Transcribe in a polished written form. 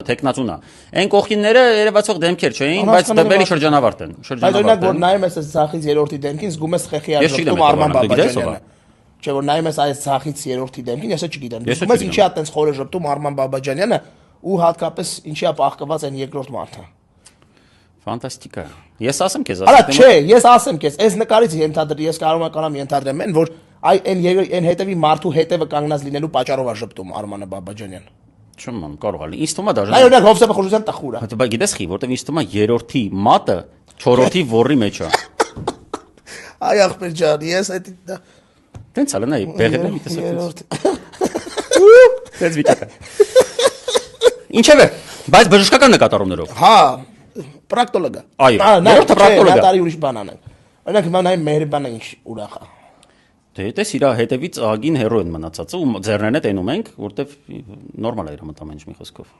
Տեխնացունա։ Այն կողքինները երևացող դեմքեր չէին, բայց դեպելի շրջանավարտ են։ Բայց օրինակ որ նայում ես այս ցախից երրորդի դեմքին, զգում ես խեխի արժեքում Արման Բաբաջանյանը։ Չէ որ նայում ես այս ցախից երրորդի դեմքին, ես չգիտեմ։ Զգում ես ինչի է այդպես խորը ժպտում Արման Բաբաջանյանը ու հատկապես ինչի է պահկված այն երկրորդ մարդը։ Ֆանտաստիկա։ Ես ասեմ քեզ, Արա չէ, ես ասեմ քեզ, այս նկարից ենթադրի, ես կարող ենթադրեմ այն, որ այն հետևի մարդու հետևը կանգնած լինելու պատճառով է ժպտում Արմանը Բաբաջանյան։ Չեմ կարող ալի։ Ինձ թվում է դաժան։ Այո, օրինակ Հովսեփ Խուժյան տխուր է։ Բայց գիտես խի, որտեվ ինձ թվում է երրորդի մատը չորրորդի ոռի մեջ է։ Այ ախպեր ջան, ես այդ Տենց ալը նայ, բեղերն եմ տեսած։ Դες վիճակը։ Ինչևէ, բայց բժշկական նկատառումներով։ Հա, պրակտոլոգա։ Այո, երրորդը պրակտոլոգա։ Նա տարի ուրիշ բան անենք։ Օրինակ հիմա նայ Մեհրբանը ինչ ուրախ է։ Դե դες իր հետևից ագին հերո են մնացածը ու ձեռներն է տենում ենք, որտեվ նորմալ է իր մտամենջ մի խոսքով։